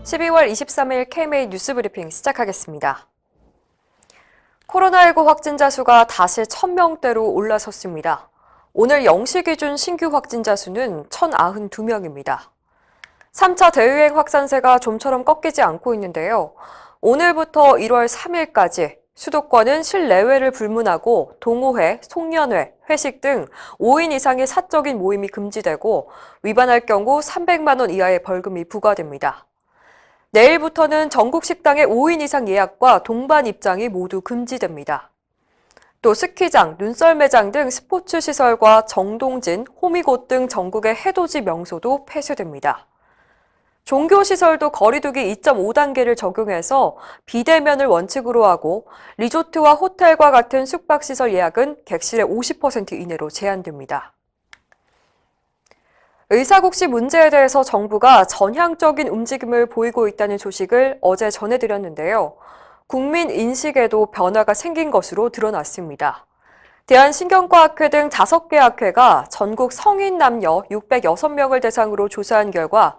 12월 23일 KMA 뉴스브리핑 시작하겠습니다. 코로나19 확진자 수가 다시 1,000명대로 올라섰습니다. 오늘 0시 기준 신규 확진자 수는 1,092명입니다. 3차 대유행 확산세가 좀처럼 꺾이지 않고 있는데요. 오늘부터 1월 3일까지 수도권은 실내외를 불문하고 동호회, 송년회, 회식 등 5인 이상의 사적인 모임이 금지되고 위반할 경우 300만 원 이하의 벌금이 부과됩니다. 내일부터는 전국 식당의 5인 이상 예약과 동반 입장이 모두 금지됩니다. 또 스키장, 눈썰 매장 등 스포츠 시설과 정동진, 호미곶 등 전국의 해돋이 명소도 폐쇄됩니다. 종교시설도 거리두기 2.5단계를 적용해서 비대면을 원칙으로 하고 리조트와 호텔과 같은 숙박시설 예약은 객실의 50% 이내로 제한됩니다. 의사국시 문제에 대해서 정부가 전향적인 움직임을 보이고 있다는 소식을 어제 전해드렸는데요. 국민 인식에도 변화가 생긴 것으로 드러났습니다. 대한신경과학회 등 5개 학회가 전국 성인 남녀 606명을 대상으로 조사한 결과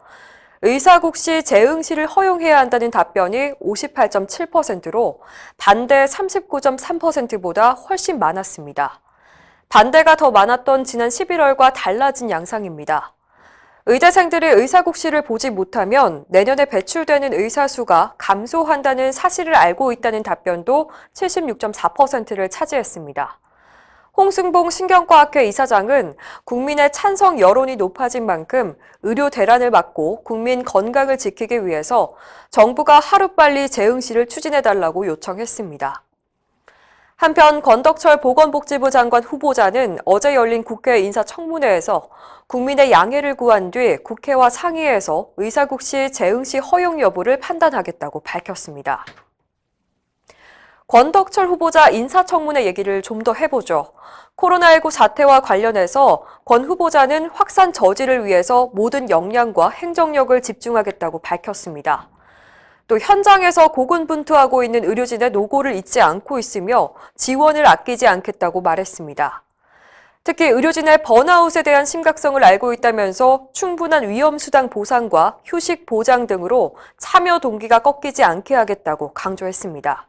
의사국시 재응시를 허용해야 한다는 답변이 58.7%로 반대 39.3%보다 훨씬 많았습니다. 반대가 더 많았던 지난 11월과 달라진 양상입니다. 의대생들이 의사국시를 보지 못하면 내년에 배출되는 의사 수가 감소한다는 사실을 알고 있다는 답변도 76.4%를 차지했습니다. 홍승봉 신경과학회 이사장은 국민의 찬성 여론이 높아진 만큼 의료 대란을 막고 국민 건강을 지키기 위해서 정부가 하루빨리 재응시를 추진해달라고 요청했습니다. 한편 권덕철 보건복지부 장관 후보자는 어제 열린 국회 인사청문회에서 국민의 양해를 구한 뒤 국회와 상의해서 의사국시 재응시 허용 여부를 판단하겠다고 밝혔습니다. 권덕철 후보자 인사청문회 얘기를 좀 더 해보죠. 코로나19 사태와 관련해서 권 후보자는 확산 저지를 위해서 모든 역량과 행정력을 집중하겠다고 밝혔습니다. 또 현장에서 고군분투하고 있는 의료진의 노고를 잊지 않고 있으며 지원을 아끼지 않겠다고 말했습니다. 특히 의료진의 번아웃에 대한 심각성을 알고 있다면서 충분한 위험수당 보상과 휴식 보장 등으로 참여 동기가 꺾이지 않게 하겠다고 강조했습니다.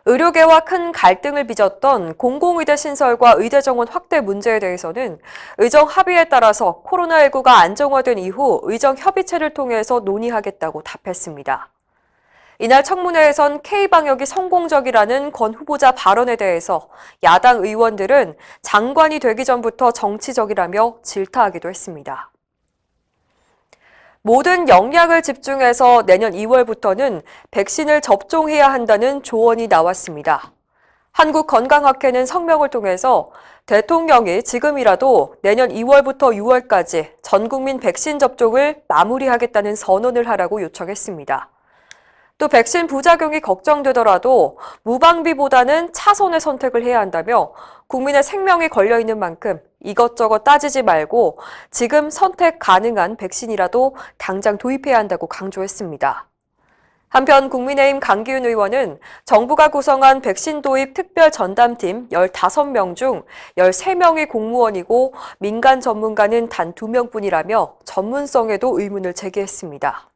의료계와 큰 갈등을 빚었던 공공의대 신설과 의대 정원 확대 문제에 대해서는 의정 합의에 따라서 코로나19가 안정화된 이후 의정 협의체를 통해서 논의하겠다고 답했습니다. 이날 청문회에선 K방역이 성공적이라는 권 후보자 발언에 대해서 야당 의원들은 장관이 되기 전부터 정치적이라며 질타하기도 했습니다. 모든 역량을 집중해서 내년 2월부터는 백신을 접종해야 한다는 조언이 나왔습니다. 한국건강학회는 성명을 통해서 대통령이 지금이라도 내년 2월부터 6월까지 전 국민 백신 접종을 마무리하겠다는 선언을 하라고 요청했습니다. 또 백신 부작용이 걱정되더라도 무방비보다는 차선의 선택을 해야 한다며 국민의 생명이 걸려있는 만큼 이것저것 따지지 말고 지금 선택 가능한 백신이라도 당장 도입해야 한다고 강조했습니다. 한편 국민의힘 강기훈 의원은 정부가 구성한 백신 도입 특별 전담팀 15명 중 13명이 공무원이고 민간 전문가는 단 2명뿐이라며 전문성에도 의문을 제기했습니다.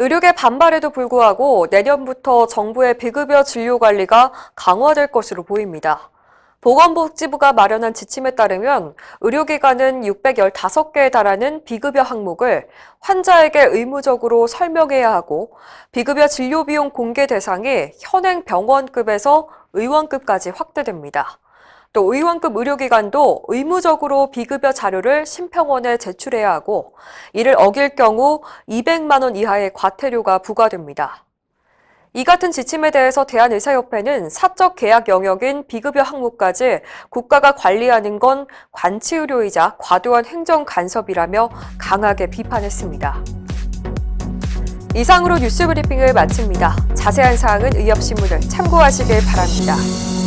의료계 반발에도 불구하고 내년부터 정부의 비급여 진료 관리가 강화될 것으로 보입니다. 보건복지부가 마련한 지침에 따르면 의료기관은 615개에 달하는 비급여 항목을 환자에게 의무적으로 설명해야 하고 비급여 진료비용 공개 대상이 현행 병원급에서 의원급까지 확대됩니다. 또 의원급 의료기관도 의무적으로 비급여 자료를 심평원에 제출해야 하고 이를 어길 경우 200만 원 이하의 과태료가 부과됩니다. 이 같은 지침에 대해서 대한의사협회는 사적 계약 영역인 비급여 항목까지 국가가 관리하는 건 관치의료이자 과도한 행정 간섭이라며 강하게 비판했습니다. 이상으로 뉴스브리핑을 마칩니다. 자세한 사항은 의협신문을 참고하시길 바랍니다.